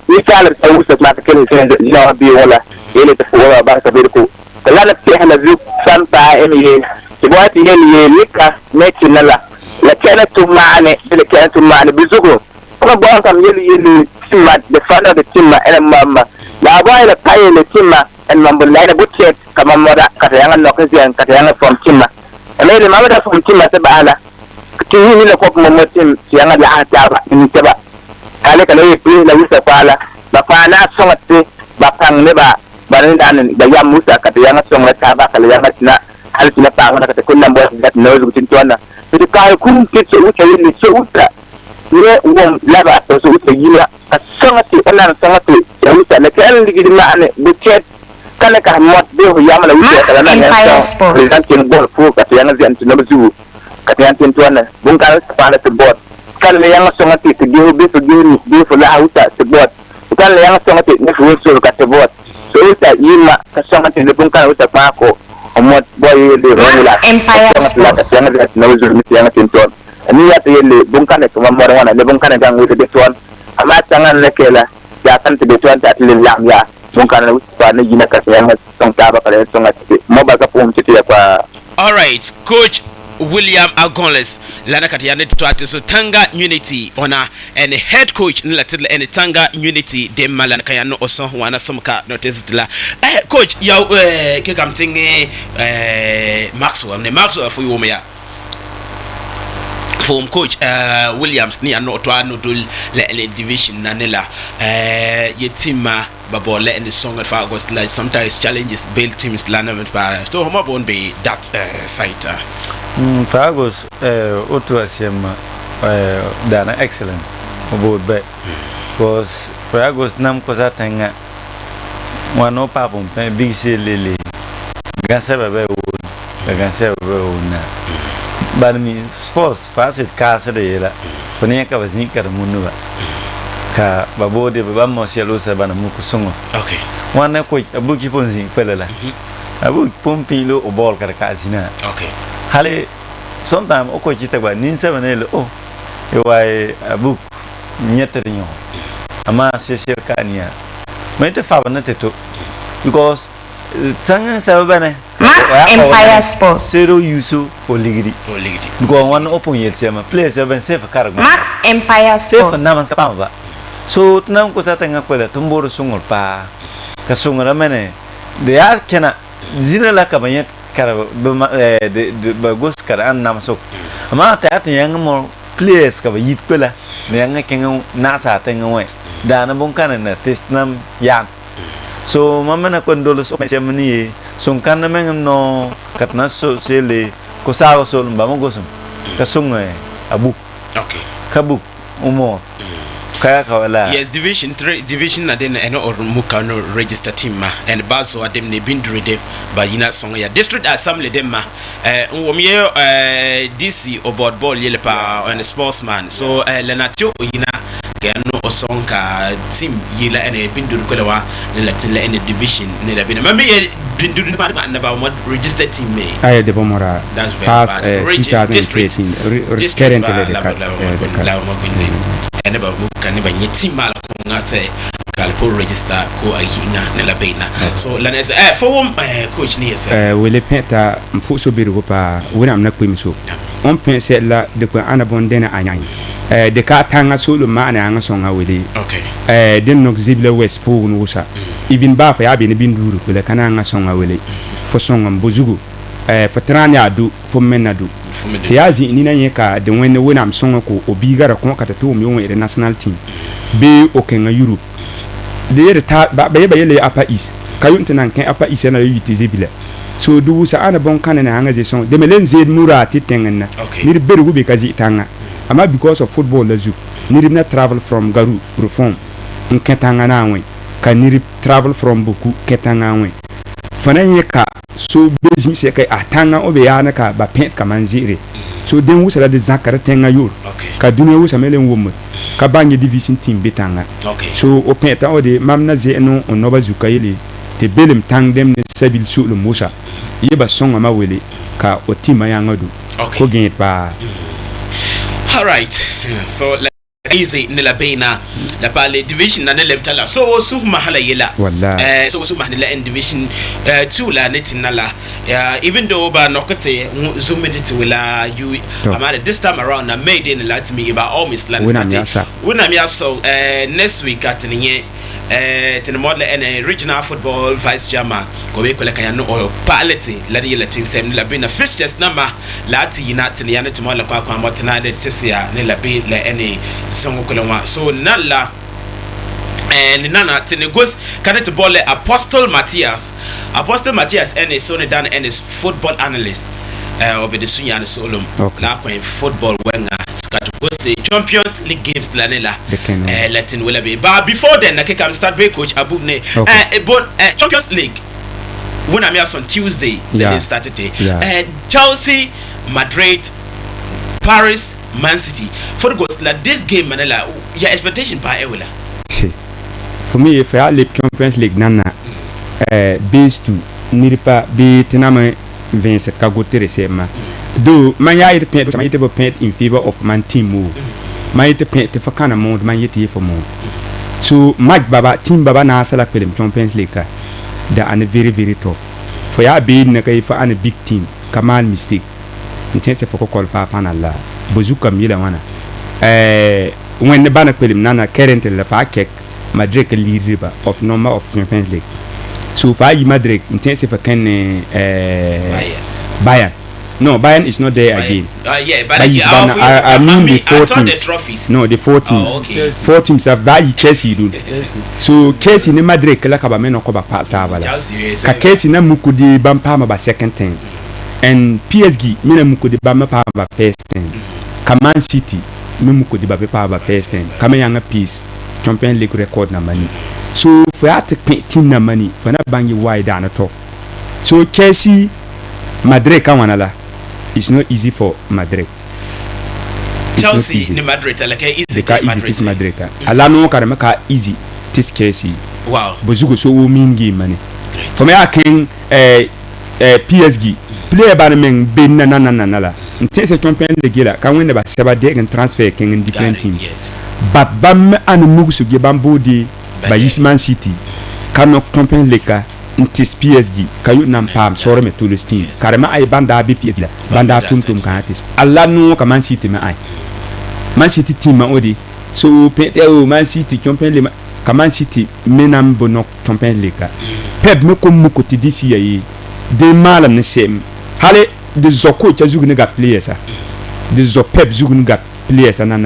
ni kala ta wusa ma ka kele ke dila biwa ele ta fu ba ka be ko kala na ti hala zu san pa ene What you lika metinala la kana to mane le kana to mane bizugo ko bon kam yeli timma the father the timma and mama la boy la paye le timma and mambo la na butet kama moda kata yanga nokazian kata yanga from timma and le mama da from timma tabala kini le ko mo tim yanga la ataba ni taba kale kale pe la wisa pala ba pana songate ba pang ne ba barin dan da yam musa kata yanga songata ba kale yanga tina hal tuna pa ngana kata kunna mbo dat no zutin tuana to ka kun ke so uta yini so uta ne won laba so uta yina asangati ana sangati ya uta ne kan ligi ma ane buket kana ka mot be ho yamala uta kala na ya so presenting ball fu ka yana zan tuna buzu ka yan tin tuana bun ka pa na te bot kan le yang sangati te dio be so dio be fo la uta te bot kan le yang sangati ne fu so ka te bot so uta yima ka sangati ne bun ka uta pa ko Omot boy le Maxx Empire Sports. Yang ada no zul yang tinton. Ni ya te le bungkane ko mamora wana le bungkane gang wi de ton. Ama tangan le kela ya kan te de ton ta le lam ya. Bungkane wa ne yina ka yang song ta ba kale song ati. Mo ba ka pum ti ya kwa. All right, Coach William Agonles lana kati ya net to so Tanga Unity ona and head coach nila tidla and Tanga Unity de malana kaya no oso wana somka no tezitla coach ya ke kamtinge Maxx ne Maxx for you ya form coach Williams ni ano to ano dul le division nanela yetima babole and the song of August like sometimes challenges build teams lana so how won't be that site Fagos otu asema dana excellent about bet because Fagos nam kosa tanga wano papum big lele ganse bebe wood ganse bebe na But me sports fast casa de la. Fone ka bazin ka munu ba. Ka babo de baba mo shelo sa bana muku songo. Okay. Wana ko abuki ponzi pelela. Abu pompilo o ball ka zina. Okay. Hale sometimes o ko chita ba ninsa banele oh. E wai abu nyetenyo. Ama se kania. Mete fa bana teto. Because sanga sabane Maxx Empire Sports. Zero yusu oligidi. Because one open yet sema place seven safe karagma. Maxx Empire Sports. Safe naman sa pamba. So tunam ko sa tanga kwela tumboro sungol pa. Kasungora mene. De ya kena zina la kabanyet kara de bagos kara an namsok. Ama ta at yang mo place ka yit kwela. Yang kenga nasa tanga we. Dana bongkana na test nam yan. So mama na kondolos o semani so kan na men no katna so sele ko sa so mbamo gosum kasung abu okay kabu umo kaya kawala yes division 3 division na den eno or muka no register team ma and bazo adem ne bindure dem ba yina song ya district assembly dem ma womye DC o board ball yele pa and sportsman so lenatio yina no osonka team yila ene bindure ko lewa ne latin la ene division ne da bina mame bindure ma na ba mo register team me ay de bomora that's past very bad 2013 currently la mo binne ene ba mu kan ba nyeti mala ko ngase kal po register ko ayina ne la beina so la ne for coach ni yesa wele peta mpuso biru pa wona amna kwimso on pense la de ko anabon dena anyany de ka tanga solo mana anga songa wele okay den nok zible west po no sa ibin ba fa ya bi ne bin duru ko le kana anga songa wele fo songa mbozugo fa trani adu fo menadu te yazi ni na yeka de wenne wona am songa ko obigara ko kata to mi won e national team be o kenga Europe de yere ta ba yele apa is kayunta nan kan apa is na yiti zibile so du sa ana bon kana na anga je son de melen zed mura titenga ni beru be kazi tanga ama because of football lazu ni na travel from Garu reform nketanga na wen ka ni travel from Boku ketanga wen fana yeka so bezin se kai atanga obe yana ka ba pet ka manzire so den wusa de zakara tenga yur ka dunya wusa melen wom ka bangi division team betanga so o peta o de mamna ze no onoba zukayele te belem tang dem ne sabil sul musa yeba songa ma wele ka o team ayanga du ko gen pa all right so easy nila bena la pale division na nele tala so su mahala yela so su mahala in division 2 la netinala even though ba nokete zumedit wala you amara this time around na made in la to me about almost land when I'm so next week at nye tin model and regional football vice chairman ko be kola kan no pality la yela tin sem la bena fixtures number la ti yina tin yana to model kwa motana de tisia ne la be la any songo kolonwa so nalla and nana tin goes can to ball Apostle Matthias and so ne dan and is football analyst over the sunya solom la kwa football wenga got to go say Champions League games lanela Latin will be but before then I can start by coach Abugri but Champions League when I'm here on Tuesday then started Chelsea, Madrid, Paris, Man City for the like this game manela your expectation by Ewela for me if I leave Champions League nana based to niripa be tinama Vincent Kagotere sema do man ya it paint man it paint in favor of man team move man it paint for kind of mode man it for move so match baba team baba na sala pelem Champions League ka da an very very tough for ya be na kai for an big team kamal mistake intense for call fa fanala bozuka mila wana when the bana pelem nana currently la fa kek Madrid leader of number of Champions League so far Madrid intense for can Bayern. No, Bayern is not there again. But I mean the 4 teams. The trophies. No, the 4 teams. Oh, okay. 4 teams have by Chelsea do. So Chelsea ni Madrid kala kaba meno ko ba pata wala. Ka Chelsea na mukudi bampa ma ba second time. And PSG mina mukudi bampa ba first time. Ka Man City mi mukudi ba ba first time. Kama yanga peace Champions League record na mani. So for at team na mani for na bangi wide and tough. So Chelsea Madrid ka wana la it's not easy for Madrid. Chelsea ni Madrid like easy ka easy tis Madrid ka ala no karama ka easy tis Chelsea. Wow, bozugo so wo mingi mane for me akin PSG player ba men ben na la nte se champion league la kan win ba seba de transfer king in different teams. Yes. But bam an mugusu ge bambodi ba Man City kan champion league ka ntis PSG kayu nam pam sore me tout le team karama ay banda bi PSG la banda tum kan atis alla no ka Man City me ay Man City team ma odi so pete o Man City champion league ka Man City menam bonok champion league pep me ko muko ti disi yi de malam ne sem hale de zoko cha zugu ne ga players de zo pep zugu ne ga players na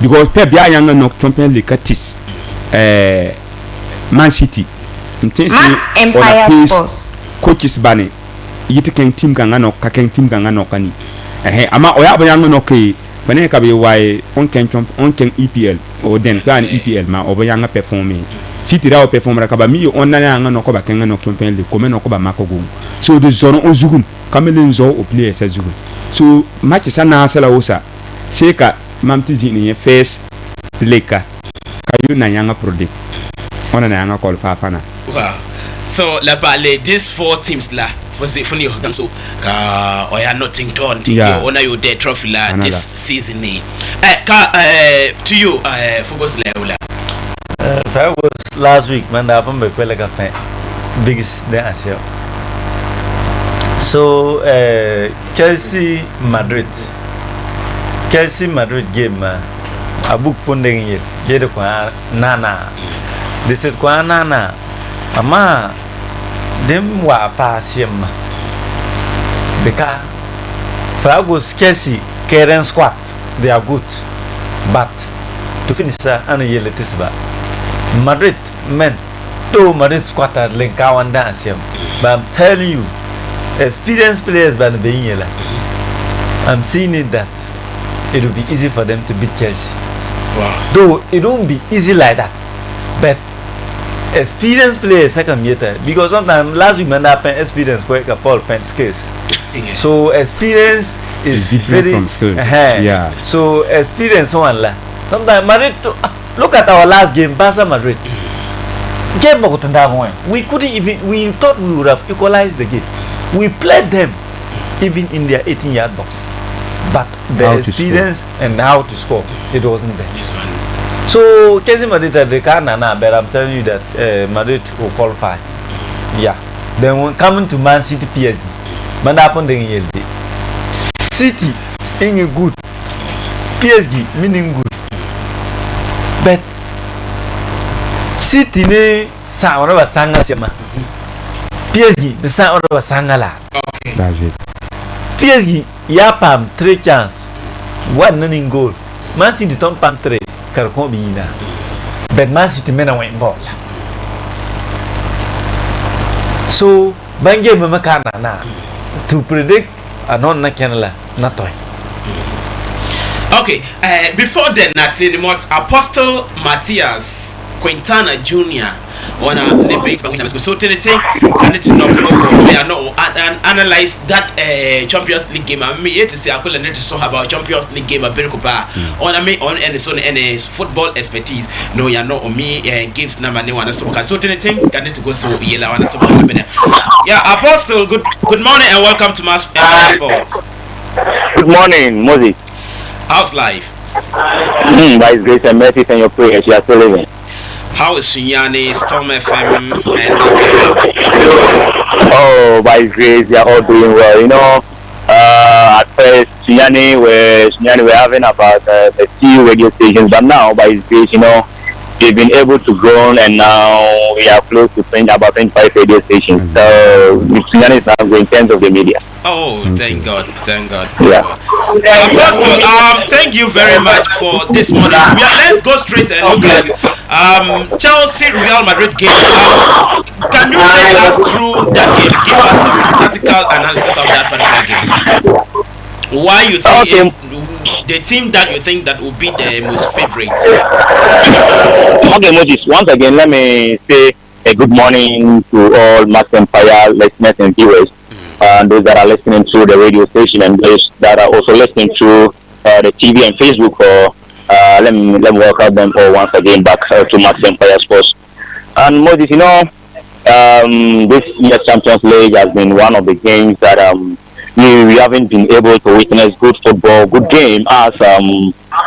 because pep ya yanga no champion league tis Man City Maxx Empire Sports coaches bane yiti ken team kan ngano ka ken team kan ngano kani ama oya ba yanga no ke fane ka be why on ken EPL o den kan EPL ma o ba yanga performing City ra o performer ka ba mi on na yanga no ko ba ken ngano champion league ko me no ko ba makogo so de zone on zugun kamelen zo o player sa zugun so match sa na sala osa seka mamti zini face leka kayu na yanga product ona na yanga call fa fana. Wow. So la parler these 4 teams là for you so ka oya nothing done yeah. You honor your dead trophy la this season ni to you focus la if I was last week man da pambe kwela ka fan biggest than Asia. So Chelsea Madrid game abuk pondeng ye de kwa nana de kwa nana ama dem wa pasiem beka Fragos Chelsea Karen squad they are good but to finish and yele tisba Madrid men to Madrid squad at lenka one dance but I'm telling you experienced players ban being yela I'm seeing it that it will be easy for them to beat Chelsea. Wow. Though it won't be easy like that but experienced players second meter because sometimes last week man happened experience quite a fall fence case. So experience is very from skills. Yeah. So experience one la. Sometimes Madrid look at our last game, Barca Madrid. Game we couldn't even we thought we would have equalized the game. We played them even in their 18-yard box. But the experience and how to score, it wasn't there. So, Chelsea Madrid they can't but I'm telling you that Madrid will qualify. Yeah. Then when coming to Man City PSG, man happened in City in good, PSG meaning good. But City ne sa ora sanga sema. PSG the sa ora sanga la. Okay. That's it. PSG ya pam 3 chance. One running goal. Man City don't pam 3. Karkobina. But Man City mena went ball. So bange mama kana na to predict anon na kenala na toy. Okay, before then the most Apostle Matthias Quintana Jr. on a debate so anything can it not we are not analyze that Champions League game. I mean to say I could need to so about Champions League game a bit on a me on any son any football expertise. No, you are not on me games number one so anything can it go so yellow and so yeah. Apostle, good morning and welcome to Maxx Sports. Good morning, Moses. How's life? By His grace and mercy and your prayers, you are still living. How is Sunyani, Storm FM, and Alpha? Oh, by His grace, they are all doing well. You know, at first, Sunyani were having about a few radio stations, but now, by His grace, you know, they've been able to grow, and now we are close to about 25 radio stations. So, Sunyani is now going in terms of the media. Oh, thank God. Yeah. Apostle, thank you very much for this morning. Let's go straight and look at Chelsea Real Madrid game. Can you take us through that game? Give us some tactical analysis of that particular game. Why you think the team that you think that will be the most favorite? Okay, Moses. Once again, let me say a good morning to all Maxx Empire listeners and viewers. those that are listening to the radio station, and those that are also listening to the TV and Facebook. Let me welcome them all once again back to Maxx Empire Sports. And Moses, this year's Champions League has been one of the games that we haven't been able to witness good football, good game as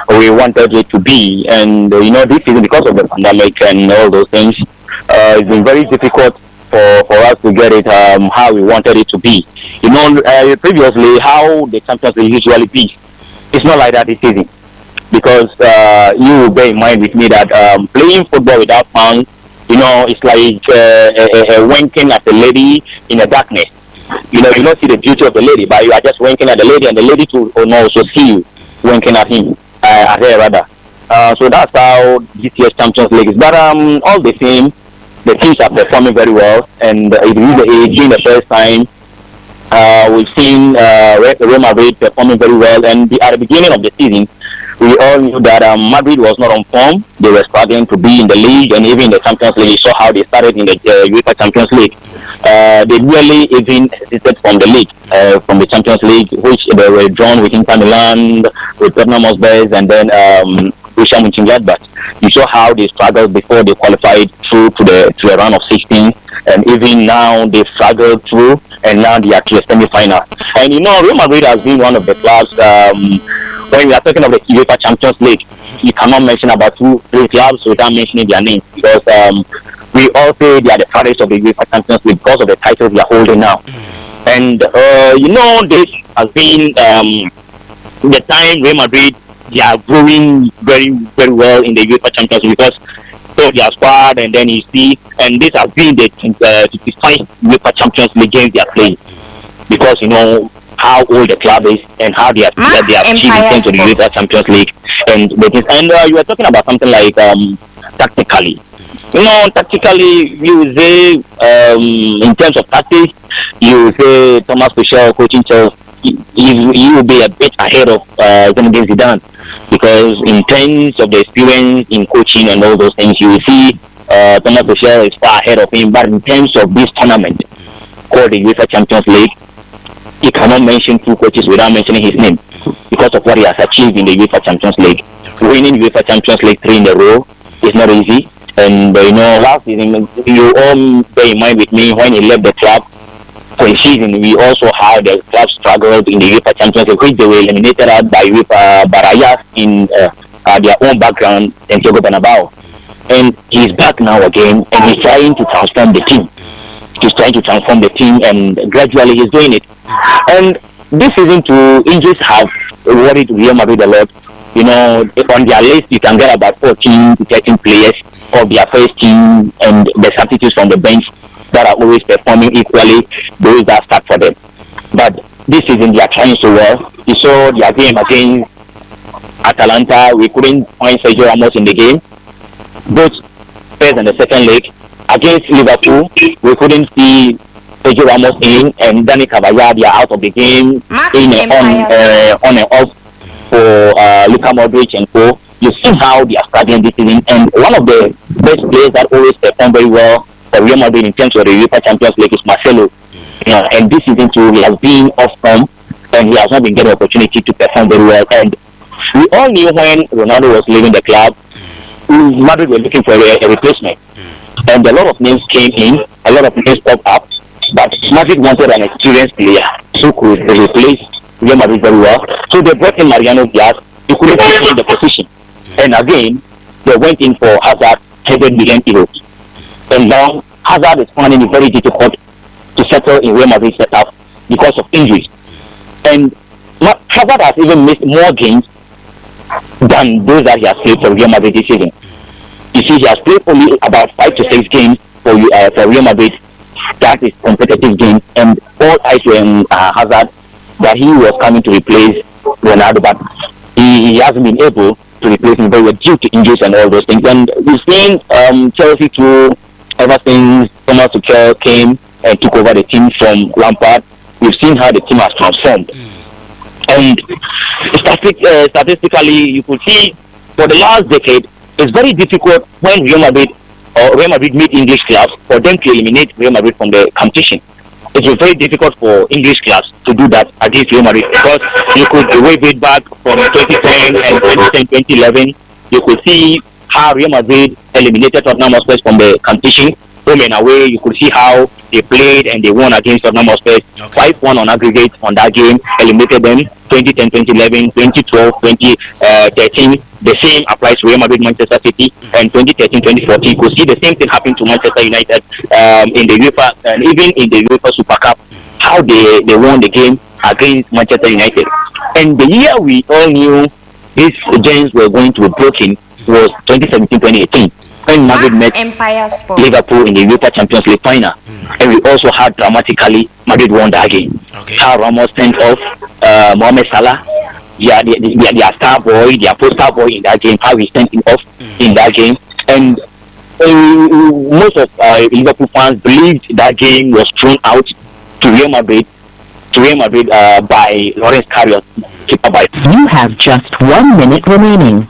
we wanted it to be. And this season, because of the pandemic and all those things, it's been very difficult for us to get it how we wanted it to be. Previously, how the Champions League usually be, it's not like that this season. Because you will bear in mind with me that playing football without fans, it's like winking at the lady in the darkness. You don't see the beauty of the lady, but you are just winking at the lady, and the lady to also see you winking at him, at her rather. So that's how this year's Champions League is. But all the same, the teams are performing very well, and during the first time, we've seen Real Madrid performing very well, and at the beginning of the season, we all knew that Madrid was not on form. They were struggling to be in the league, and even in the Champions League. You saw how they started in the UEFA Champions League. They really even desisted from the league, from the Champions League, which they were drawn with Inter Milan, with Tottenham Hotspur, and then Borussia Mönchengladbach. You saw how they struggled before they qualified through to the round of 16, and even now they struggled through, and now they are to the semi-final. And Real Madrid has been one of the clubs. When we are talking of the UEFA Champions League, you cannot mention about 2-3 clubs without mentioning their names, because we all say they are the fathers of the UEFA Champions League because of the titles they are holding now. And this has been the time Real Madrid, they are growing very, very well in the UEFA Champions League, because of their squad, and then you see, and this has been the 55th UEFA Champions League game they are playing, because how old the club is and how they are achieving things to the UEFA Champions League, and you were talking about something like tactically. Tactically, you say in terms of tactics, you say Thomas Tuchel coaching Chelsea, he will be a bit ahead of Zinedine Zidane, because in terms of the experience in coaching and all those things, you will see Thomas Tuchel is far ahead of him. But in terms of this tournament called the UEFA Champions League, he cannot mention two coaches without mentioning his name, because of what he has achieved in the UEFA Champions League. Winning UEFA Champions League 3 in a row is not easy. And last season, you all bear in mind with me, when he left the club for a season, we also had the club struggled in the UEFA Champions League, which they were eliminated out by Barayas in their own background, Santiago Bernabeu. And he's back now again, and he's trying to transform the team. He's trying to transform the team, and gradually he's doing it. And this season too, injuries have worried Real Madrid a lot. On their list, you can get about 14 to 13 players of their first team, and the substitutes from the bench that are always performing equally, those that start for them. But this season, they are trying so well. You saw their game against Atalanta. We couldn't find Sergio Ramos in the game, both first and the second leg. Against Liverpool, we couldn't see Sergio Ramos in, and Dani Carvajal, they are out of the game, on and off for Luka Modric and co. You see how they are struggling this season, and one of the best players that always perform very well for Real Madrid in terms of the UEFA Champions League is Marcelo. And this season too, he has been off form, and he has not been getting the opportunity to perform very well. And we all knew when Ronaldo was leaving the club, Madrid were looking for a replacement. And a lot of names came in, a lot of names popped up, but Madrid wanted an experienced player who could replace Real Madrid very well. So they brought in Mariano Diaz, who couldn't fit in the position. And again, they went in for Hazard, 100 million euros. And now Hazard is finding it very difficult to settle in Real Madrid setup because of injuries. And Hazard has even missed more games than those that he has played for Real Madrid this season. You see, he has played only about 5 to 6 games for Real Madrid. That is competitive games, and all eyes were on Hazard, that he was coming to replace Ronaldo, but he hasn't been able to replace him very well due to injuries and all those things. And we've seen Chelsea too, ever since Thomas Tuchel came and took over the team from Lampard. We've seen how the team has transformed. And statistically, you could see for the last decade, it's very difficult when Real Madrid meet English clubs for them to eliminate Real Madrid from the competition. it was very difficult for English clubs to do that against Real Madrid because you could wave it back from 2010 and 2011. You could see how Real Madrid eliminated Tottenham Hotspur from the competition, home and away. You could see how they played and they won against Tottenham Hotspur. 5-1 on aggregate on that game, eliminated them 2010, 2011, 2012, 2013. The same applies to Real Madrid, Manchester City, and 2013, 2014. You could see the same thing happen to Manchester United in the UEFA, and even in the UEFA Super Cup, how they won the game against Manchester United. And the year we all knew these games were going to be broken was 2017-2018 when Madrid met Liverpool in the UEFA Champions League final. And we also had dramatically Madrid won that game. How Ramos sent off Mohamed Salah, their star boy, their poster boy in that game, how he sent him off in that game. And most of Liverpool fans believed that game was thrown out to Real Madrid by Lawrence Carriot. You have just 1 minute remaining.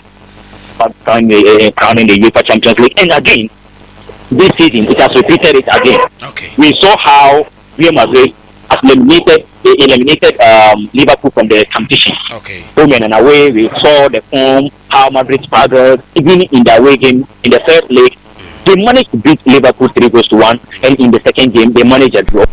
Crowning the UEFA Champions League, and again this season it has repeated it again. We saw how Real Madrid has eliminated Liverpool from the competition. Home and away, we saw the form how Madrid struggled. Even in the away game in the first leg, they managed to beat Liverpool 3-1, and in the second game they managed a draw.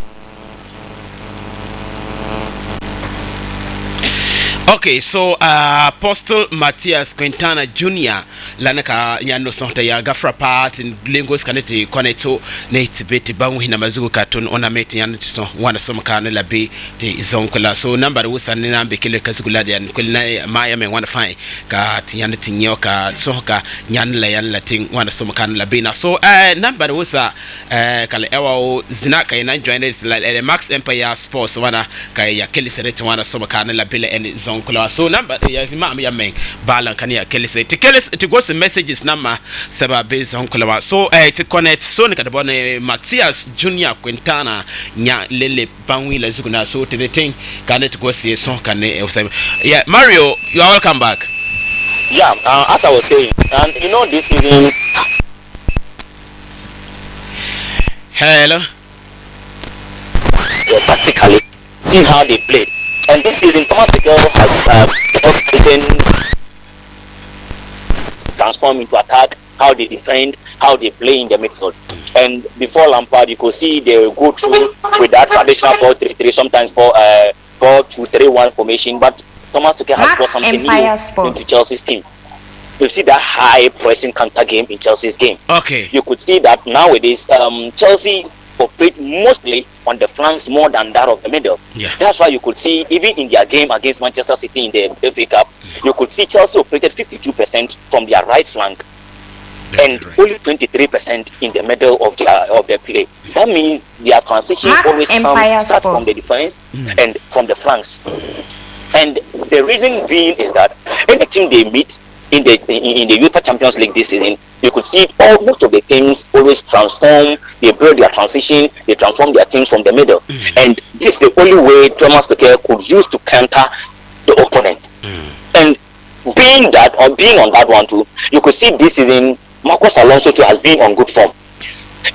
Okay, so Apostle Matthias Quintana Jr. Lanaka Yano Santa ya Gafra part in Lingos Canete Coneto Nate Betty Bangu Hina Mazuka Cartoon Onamate Yanson one some Canela B the Zonkola. So number was an Nambi Kile Kazuladi and Kulina Miami one fine Kat Yanatin Yoka Soka Yan Layan Latin one some Canela Bina. So number was a Kalewa Zinaka and I joined it like Maxx Empire Sports one Kaya Kelly Seret one some Canela Billa and Zon. So number ya main bala kania kelise to go some messages number seba based on kulawa so to connect so nika bone Matthias Junior Quintana nya lele panwi la zukuna so to the thing can it go see so can yeah Mario, you are welcome back. Yeah, as I was saying, and you know this season. Hello. Yeah, practically see how they play. And this season, Thomas Tuchel has transformed into attack, how they defend, how they play in the midfield. And before Lampard, you could see they go through with that traditional 4-3-3, sometimes 4-2-3-1 formation. But Thomas Tuchel has brought something new into Chelsea's team. You see that high pressing counter game in Chelsea's game. You could see that nowadays Chelsea operate mostly on the flanks more than that of the middle. That's why you could see even in their game against Manchester City in the FA Cup, you could see Chelsea operated 52% from their right flank and only 23% in the middle of their play. That means their transition always starts from the defense and from the flanks. And the reason being is that any team they meet in the UEFA Champions League this season, you could see most of the teams always transform, they build their transition, they transform their teams from the middle. And this is the only way Thomas Tuchel could use to counter the opponent. And being on that one too, you could see this season Marcos Alonso too has been on good form.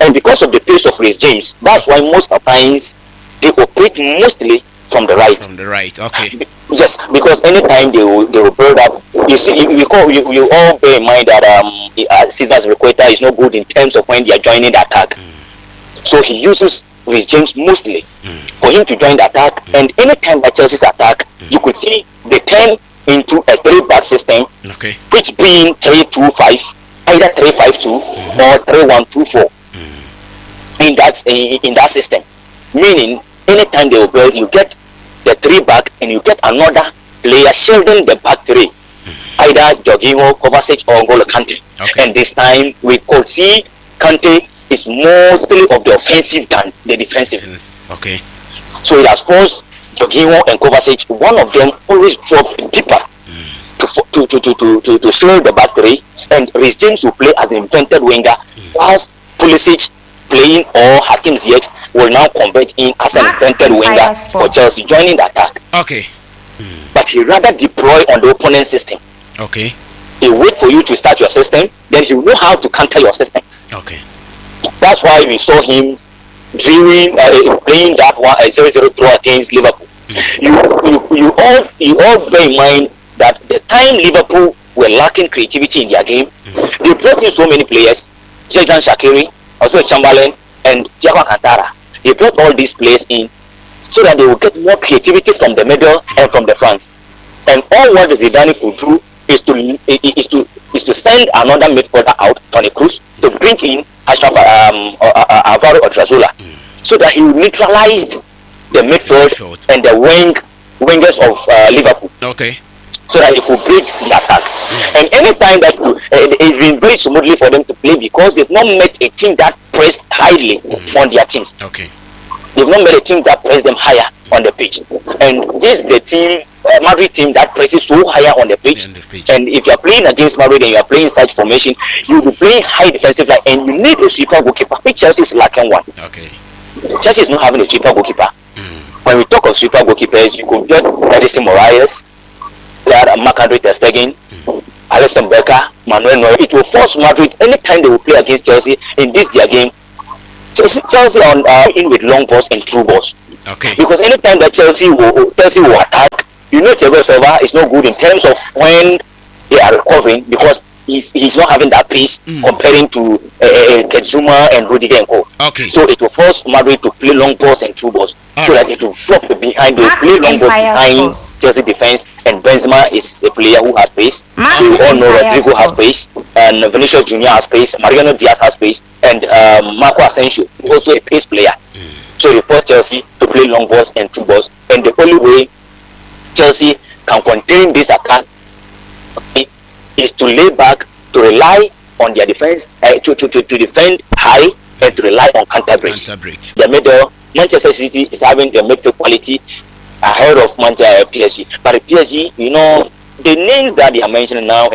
And because of the pace of Reece James, that's why most of the times they operate mostly from the right. Yes, because anytime they will build up. You see, you all bear in mind that Cesar's Requeta is not good in terms of when they are joining the attack. So he uses Reece James mostly for him to join the attack. And anytime by Chelsea's attack, you could see they turn into a 3-back system, which being 3-2-5, either 3-5-2 or 3-1-2-4 in that system. Meaning, anytime they will build, you get the 3-back and you get another player shielding the back 3, either Jorginho, Kovacic or N'Golo Kante. And this time we could see Kante is mostly of the offensive than the defensive. So it has forced Jorginho and Kovacic, one of them always drop deeper to slow the back 3, and Reece James will play as the invented winger, whilst Pulisic playing or Hakim Ziyech will now convert in as an invented winger for Chelsea, joining the attack. But he rather deploy on the opponent's system. He wait for you to start your system, then he will know how to counter your system. That's why we saw him playing that 0-0 draw against Liverpool. You all bear in mind that the time Liverpool were lacking creativity in their game, they brought in so many players, Xherdan Shaqiri, also Chamberlain, and Thiago Alcantara. They brought all these players in so that they will get more creativity from the middle and from the front. And all what Zidane could do is to send another midfielder out, Toni Kroos, to bring in Alvaro Odriozola, so that he neutralized the midfield and the wingers of Liverpool. Okay. So that he could break the attack. And anytime that it's been very smoothly for them to play because they've not met a team that pressed highly on their teams. Okay. They've not met a team that pressed them higher on the pitch. And this is the team, Madrid team that presses so higher on the pitch. And if you're playing against Madrid and you're playing such formation, you'll be playing high defensive line and you need a sweeper goalkeeper, which Chelsea is lacking one. Okay. Chelsea is not having a sweeper goalkeeper. When we talk of sweeper goalkeepers, you could get Edison Moraes, Marc-Andre ter Stegen, Alisson Becker, Manuel Neuer. It will force Madrid anytime they will play against Chelsea in this their game. Chelsea on in with long balls and through balls. Okay. Because anytime that Chelsea will attack, you know Thiago Silva is not good in terms of when they are recovering because he's not having that pace comparing to Kedzuma and Rudiger and Co. Okay. So it will force Madrid to play long balls and through balls so that it will drop behind. They play long balls behind Chelsea defense, and Benzema is a player who has pace. We all know Rodrigo has pace, and Vinicius Junior has pace, Mariano Diaz has pace, and Marco Asensio also a pace player. So they force Chelsea to play long balls and through balls, and the only way Chelsea can contain this attack is to lay back, to rely on their defense, to defend high, and to rely on counter breaks. The middle, Manchester City is having the midfield quality ahead of PSG. But PSG, you know, the names that they are mentioning now, and